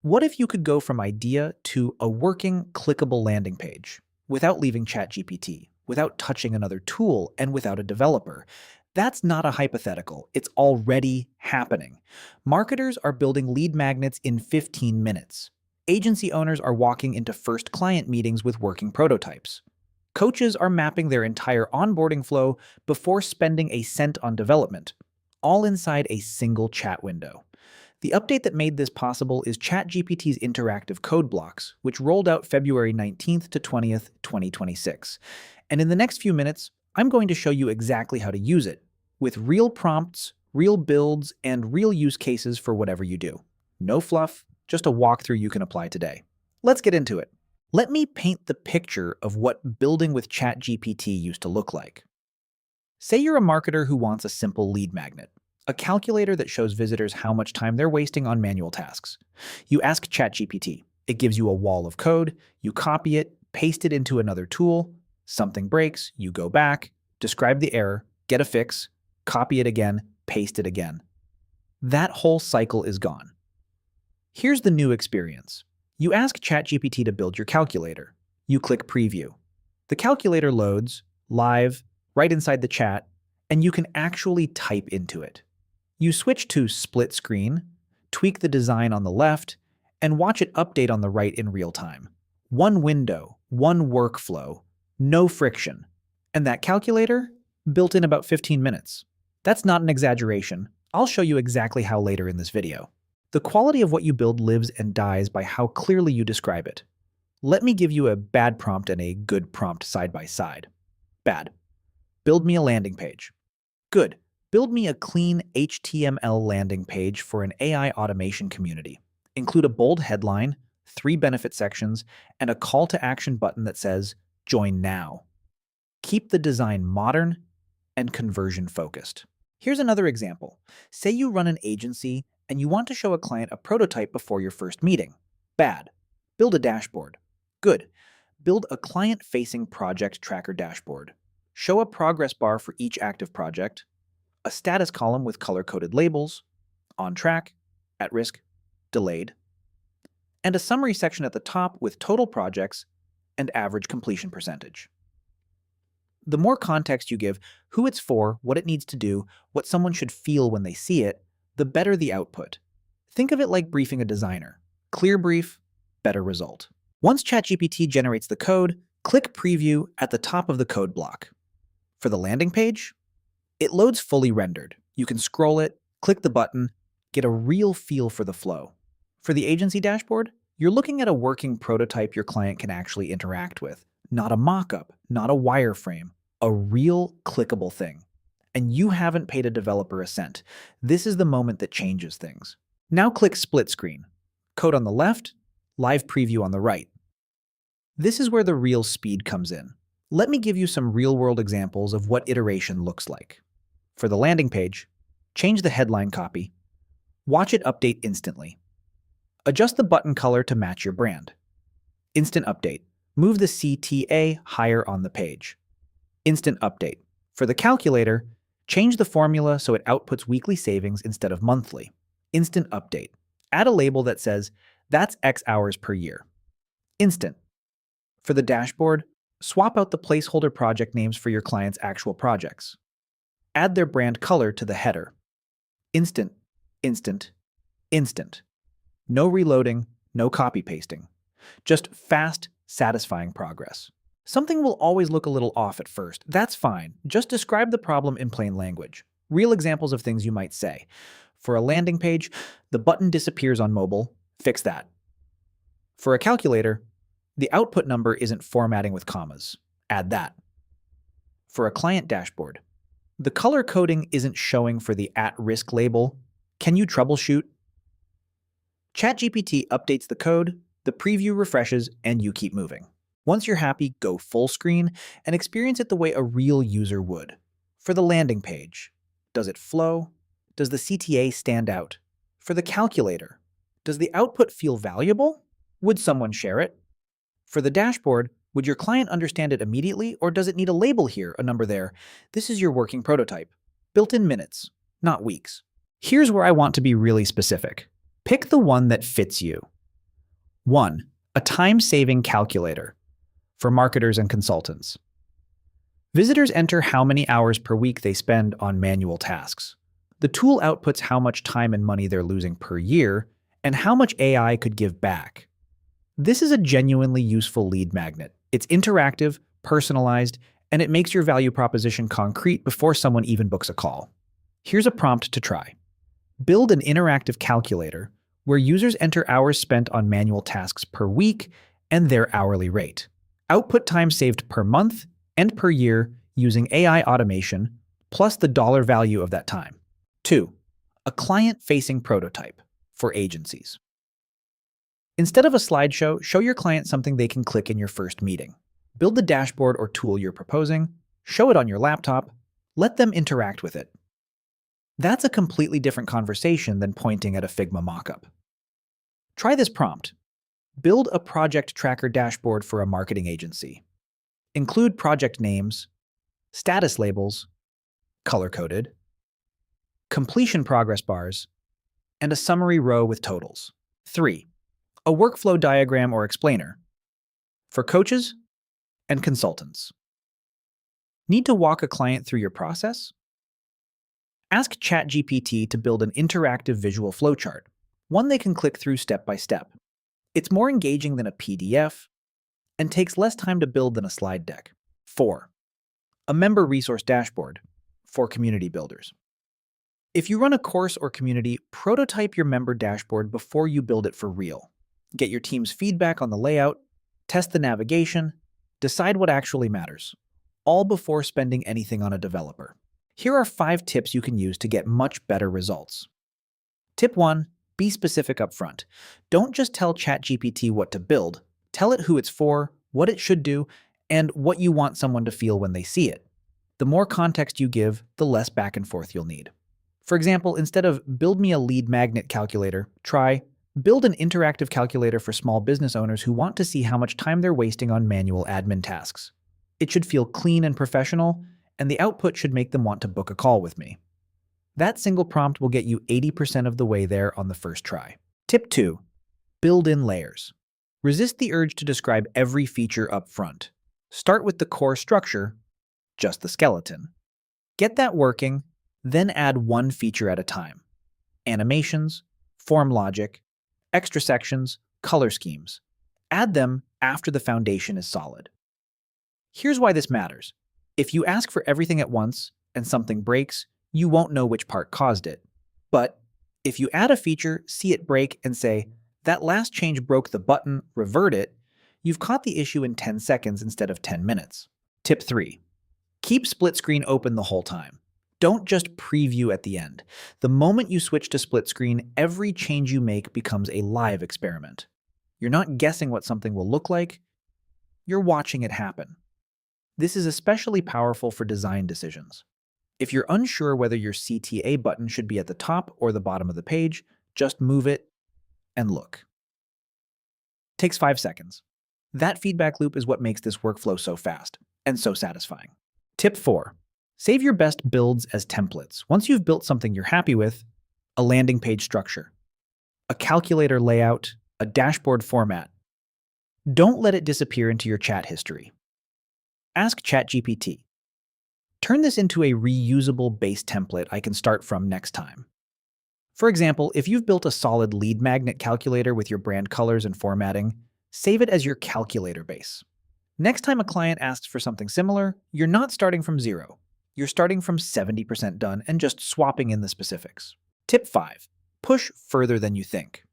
What if you could go from idea to a working, clickable landing page without leaving ChatGPT, without touching another tool, and without a developer? That's not a hypothetical. It's already happening. Marketers are building lead magnets in 15 minutes. Agency owners are walking into first client meetings with working prototypes. Coaches are mapping their entire onboarding flow before spending a cent on development, all inside a single chat window. The update that made this possible is ChatGPT's interactive code blocks, which rolled out February 19th to 20th, 2026. And in the next few minutes, I'm going to show you exactly how to use it, with real prompts, real builds, and real use cases for whatever you do. No fluff, just a walkthrough you can apply today. Let's get into it. Let me paint the picture of what building with ChatGPT used to look like. Say you're a marketer who wants a simple lead magnet, a calculator that shows visitors how much time they're wasting on manual tasks. You ask ChatGPT. It gives you a wall of code, you copy it, paste it into another tool, something breaks, you go back, describe the error, get a fix, copy it again, paste it again. That whole cycle is gone. Here's the new experience. You ask ChatGPT to build your calculator. You click Preview. The calculator loads, live, right inside the chat, and you can actually type into it. You switch to split screen, tweak the design on the left, and watch it update on the right in real time. One window, one workflow, no friction. And that calculator? Built in about 15 minutes. That's not an exaggeration. I'll show you exactly how later in this video. The quality of what you build lives and dies by how clearly you describe it. Let me give you a bad prompt and a good prompt side by side. Bad. Build me a landing page. Good. Build me a clean HTML landing page for an AI automation community. Include a bold headline, 3 benefit sections, and a call to action button that says, Join now. Keep the design modern and conversion focused. Here's another example. Say you run an agency and you want to show a client a prototype before your first meeting. Bad. Build a dashboard. Good. Build a client-facing project tracker dashboard. Show a progress bar for each active project, a status column with color-coded labels, on track, at risk, delayed, and a summary section at the top with total projects and average completion percentage. The more context you give, who it's for, what it needs to do, what someone should feel when they see it, the better the output. Think of it like briefing a designer. Clear brief, better result. Once ChatGPT generates the code, click Preview at the top of the code block. For the landing page, it loads fully rendered. You can scroll it, click the button, get a real feel for the flow. For the agency dashboard, you're looking at a working prototype your client can actually interact with. Not a mock-up, not a wireframe, a real clickable thing. And you haven't paid a developer a cent. This is the moment that changes things. Now click Split Screen. Code on the left, live preview on the right. This is where the real speed comes in. Let me give you some real-world examples of what iteration looks like. For the landing page, change the headline copy. Watch it update instantly. Adjust the button color to match your brand. Instant update. Move the CTA higher on the page. Instant update. For the calculator, change the formula so it outputs weekly savings instead of monthly. Instant update. Add a label that says, that's X hours per year. Instant. For the dashboard, swap out the placeholder project names for your client's actual projects. Add their brand color to the header. Instant, instant, instant. No reloading, no copy pasting. Just fast, satisfying progress. Something will always look a little off at first. That's fine. Just describe the problem in plain language. Real examples of things you might say. For a landing page, the button disappears on mobile. Fix that. For a calculator, the output number isn't formatting with commas. Add that. For a client dashboard, the color coding isn't showing for the at-risk label. Can you troubleshoot? ChatGPT updates the code, the preview refreshes, and you keep moving. Once you're happy, go full screen and experience it the way a real user would. For the landing page, does it flow? Does the CTA stand out? For the calculator, does the output feel valuable? Would someone share it? For the dashboard, would your client understand it immediately, or does it need a label here, a number there? This is your working prototype, built in minutes, not weeks. Here's where I want to be really specific. Pick the one that fits you. 1. A time-saving calculator for marketers and consultants. Visitors enter how many hours per week they spend on manual tasks. The tool outputs how much time and money they're losing per year and how much AI could give back. This is a genuinely useful lead magnet. It's interactive, personalized, and it makes your value proposition concrete before someone even books a call. Here's a prompt to try. Build an interactive calculator where users enter hours spent on manual tasks per week and their hourly rate. Output time saved per month and per year using AI automation, plus the dollar value of that time. 2. A client-facing prototype for agencies. Instead of a slideshow, show your client something they can click in your first meeting. Build the dashboard or tool you're proposing, show it on your laptop, let them interact with it. That's a completely different conversation than pointing at a Figma mockup. Try this prompt. Build a project tracker dashboard for a marketing agency. Include project names, status labels, color-coded, completion progress bars, and a summary row with totals. 3. A workflow diagram or explainer for coaches and consultants. Need to walk a client through your process? Ask ChatGPT to build an interactive visual flowchart, one they can click through step by step. It's more engaging than a PDF and takes less time to build than a slide deck. 4. A member resource dashboard for community builders. If you run a course or community, prototype your member dashboard before you build it for real. Get your team's feedback on the layout, test the navigation, decide what actually matters, all before spending anything on a developer. Here are 5 tips you can use to get much better results. Tip 1. Be specific up front. Don't just tell ChatGPT what to build. Tell it who it's for, what it should do, and what you want someone to feel when they see it. The more context you give, the less back and forth you'll need. For example, instead of build me a lead magnet calculator, try build an interactive calculator for small business owners who want to see how much time they're wasting on manual admin tasks. It should feel clean and professional, and the output should make them want to book a call with me. That single prompt will get you 80% of the way there on the first try. Tip 2. Build in layers. Resist the urge to describe every feature up front. Start with the core structure, just the skeleton. Get that working, then add one feature at a time. Animations, form logic, extra sections, color schemes. Add them after the foundation is solid. Here's why this matters. If you ask for everything at once and something breaks, you won't know which part caused it. But if you add a feature, see it break, and say, that last change broke the button, revert it, you've caught the issue in 10 seconds instead of 10 minutes. Tip 3. Keep split screen open the whole time. Don't just preview at the end. The moment you switch to split screen, every change you make becomes a live experiment. You're not guessing what something will look like, you're watching it happen. This is especially powerful for design decisions. If you're unsure whether your CTA button should be at the top or the bottom of the page, just move it and look. Takes 5 seconds. That feedback loop is what makes this workflow so fast and so satisfying. Tip 4. Save your best builds as templates. Once you've built something you're happy with, a landing page structure, a calculator layout, a dashboard format, don't let it disappear into your chat history. Ask ChatGPT. Turn this into a reusable base template I can start from next time. For example, if you've built a solid lead magnet calculator with your brand colors and formatting, save it as your calculator base. Next time a client asks for something similar, you're not starting from 0. You're starting from 70% done and just swapping in the specifics. Tip 5. Push further than you think.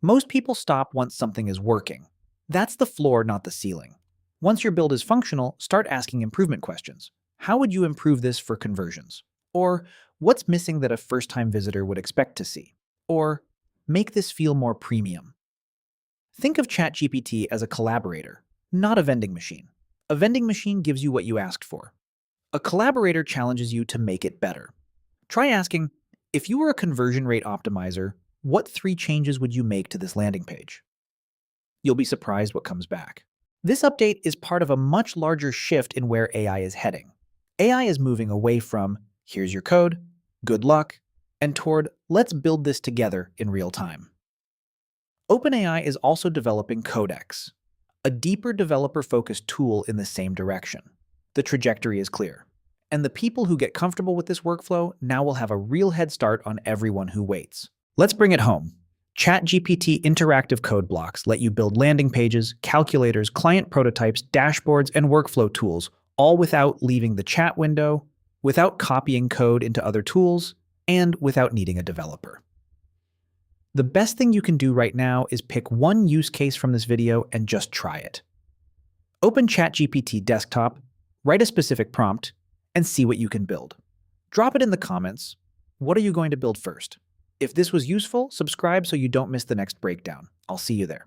Most people stop once something is working. That's the floor, not the ceiling. Once your build is functional, start asking improvement questions. How would you improve this for conversions? Or what's missing that a first-time visitor would expect to see? Or make this feel more premium. Think of ChatGPT as a collaborator, not a vending machine. A vending machine gives you what you asked for. A collaborator challenges you to make it better. Try asking, if you were a conversion rate optimizer, what 3 changes would you make to this landing page? You'll be surprised what comes back. This update is part of a much larger shift in where AI is heading. AI is moving away from, here's your code, good luck, and toward, let's build this together in real time. OpenAI is also developing Codex, a deeper developer-focused tool in the same direction. The trajectory is clear, and the people who get comfortable with this workflow now will have a real head start on everyone who waits. Let's bring it home. ChatGPT interactive code blocks let you build landing pages, calculators, client prototypes, dashboards, and workflow tools, all without leaving the chat window, without copying code into other tools, and without needing a developer. The best thing you can do right now is pick one use case from this video and just try it. Open ChatGPT desktop, write a specific prompt, and see what you can build. Drop it in the comments. What are you going to build first? If this was useful, subscribe so you don't miss the next breakdown. I'll see you there.